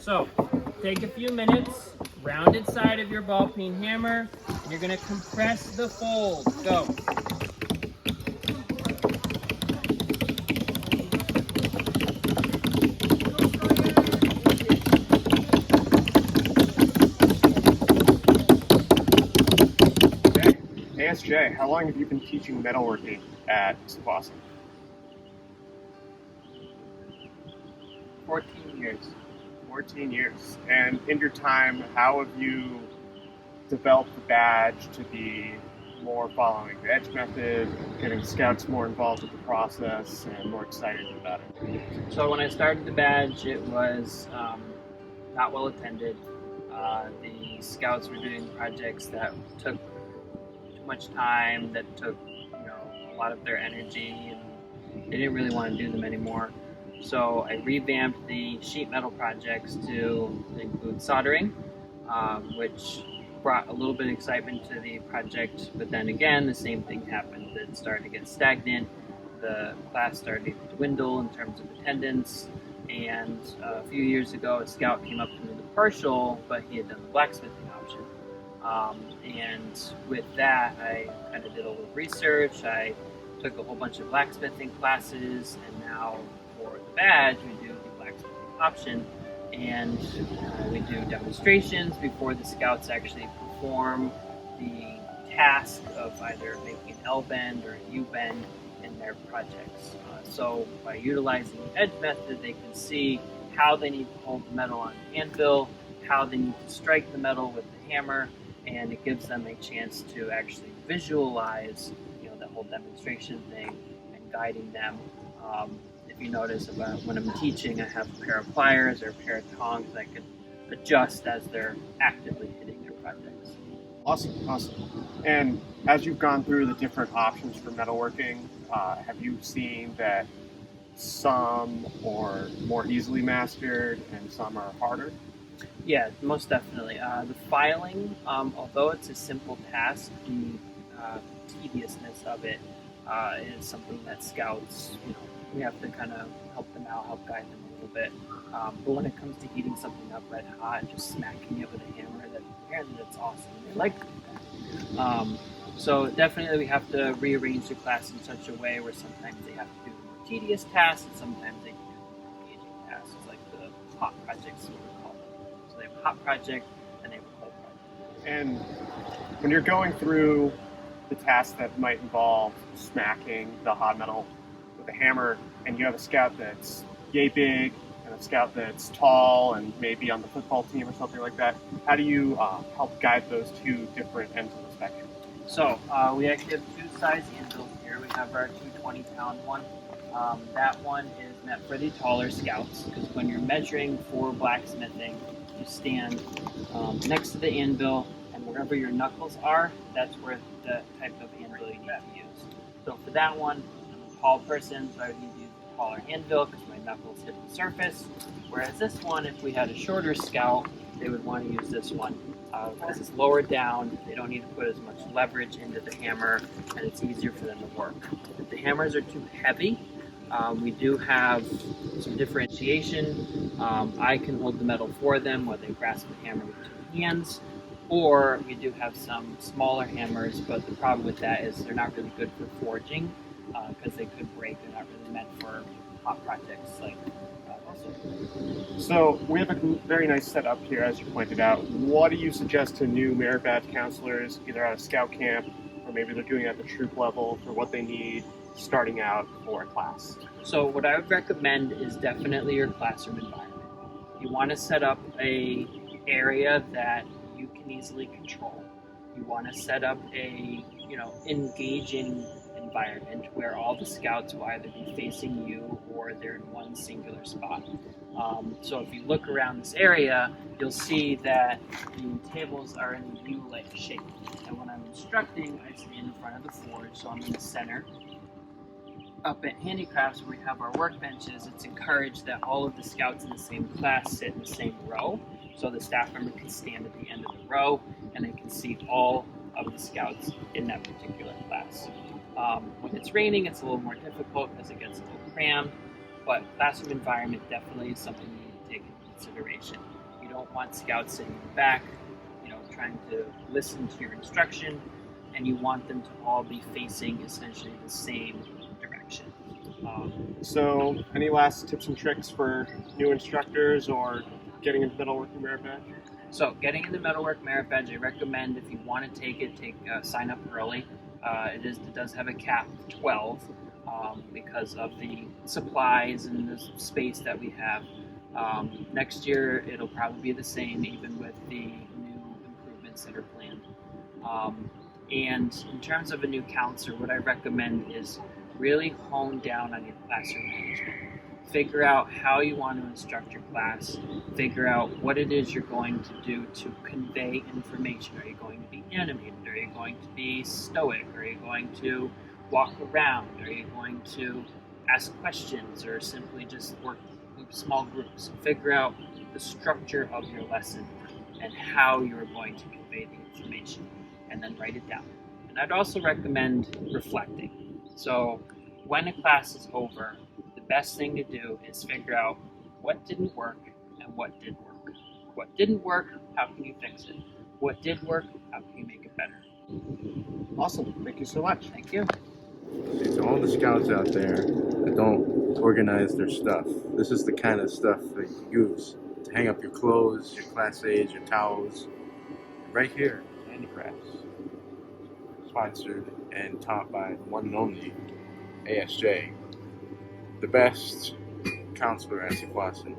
So take a few minutes, rounded side of your ball peen hammer, and you're going to compress the fold. Go. ASJ, how long have you been teaching metalworking at Sequassen? 14 years. 14 years. And in your time, how have you developed the badge to be more following the edge method, getting scouts more involved with the process, and more excited about it? So when I started the badge, it was not well attended. The scouts were doing projects that took too much time, that took a lot of their energy, and they didn't really want to do them anymore. So I revamped the sheet metal projects to include soldering, which brought a little bit of excitement to the project, but then again, the same thing happened. It started to get stagnant. The class started to dwindle in terms of attendance, and a few years ago, a scout came up to me with partial, but he had done the blacksmithing option. And with that, I kind of did a little research. I took a whole bunch of blacksmithing classes, and now for the badge, we do the blacksmithing option, and we do demonstrations before the scouts actually perform the task of either making an L bend or a U bend in their projects. So by utilizing the edge method, they can see how they need to hold the metal on the anvil, how they need to strike the metal with the hammer, and it gives them a chance to actually visualize the whole demonstration thing and guiding them. If you notice, when I'm teaching, I have a pair of pliers or a pair of tongs that I can adjust as they're actively hitting their projects. Awesome. And as you've gone through the different options for metalworking, have you seen that some are more easily mastered and some are harder? Yeah, most definitely. The filing, although it's a simple task, the tediousness of it is something that scouts, we have to kind of help them out, help guide them a little bit. But when it comes to heating something up red hot and just smacking it with a hammer, that's awesome. They like that. So definitely we have to rearrange the class in such a way where sometimes they have to do the more tedious tasks and sometimes they can do the more engaging tasks, like the hot projects, what we call them. So they have a hot project and they have a cold project. And when you're going through the tasks that might involve smacking the hot metal with a hammer, and you have a scout that's yay big and a scout that's tall and maybe on the football team or something like that, how do you help guide those two different ends of the spectrum? So we actually have two size anvils here. We have our 220-pound one. That one is meant for the taller scouts, because when you're measuring for blacksmithing, you stand next to the anvil, and wherever your knuckles are, that's where the type of anvil you need to use. So for that one, I'm a tall person, so I would need to use a taller anvil because my knuckles hit the surface. Whereas this one, if we had a shorter scout, they would want to use this one because it's lower down. They don't need to put as much leverage into the hammer, and it's easier for them to work. If the hammers are too heavy, we do have some differentiation. I can hold the metal for them, whether they grasp the hammer with two hands, or we do have some smaller hammers, but the problem with that is they're not really good for forging because they could break. They're not really meant for hot projects like this. So we have a very nice setup here, as you pointed out. What do you suggest to new merit badge counselors, either at a scout camp or maybe they're doing it at the troop level, for what they need starting out for a class? So what I would recommend is definitely your classroom environment. You want to set up a area that you can easily control. You want to set up a engaging environment where all the scouts will either be facing you or they're in one singular spot. So if you look around this area, you'll see that the tables are in a U-like shape. And when I'm instructing, I stand in front of the forge, so I'm in the center. Up at Handicrafts, where we have our workbenches, it's encouraged that all of the scouts in the same class sit in the same row, so the staff member can stand at the end of the row and they can see all of the scouts in that particular class. When it's raining, it's a little more difficult because it gets a little crammed, but classroom environment definitely is something you need to take into consideration. You don't want scouts sitting in the back, trying to listen to your instruction, and you want them to all be facing essentially the same direction. So, any last tips and tricks for new instructors or getting into metalwork and merit badge? So, getting into metalwork merit badge, I recommend if you want to take it, sign up early. It does have a cap of 12 because of the supplies and the space that we have. Next year, it'll probably be the same, even with the new improvements that are planned. And in terms of a new counselor, what I recommend is really hone down on your classroom management. Figure out how you want to instruct your class. Figure out what it is you're going to do to convey information. Are you going to be animated? Are you going to be stoic? Are you going to walk around? Are you going to ask questions or simply just work in small groups? Figure out the structure of your lesson and how you're going to convey the information, and then write it down. And I'd also recommend reflecting. So when a class is over, the best thing to do is figure out what didn't work and what did work. What didn't work, how can you fix it? What did work, how can you make it better? Awesome. Thank you so much. Thank you. To all the scouts out there that don't organize their stuff, this is the kind of stuff that you use to hang up your clothes, your class A's, your towels, right here, Handicrafts. Sponsored and taught by the one and only ASJ, the best counselor at Sequassen.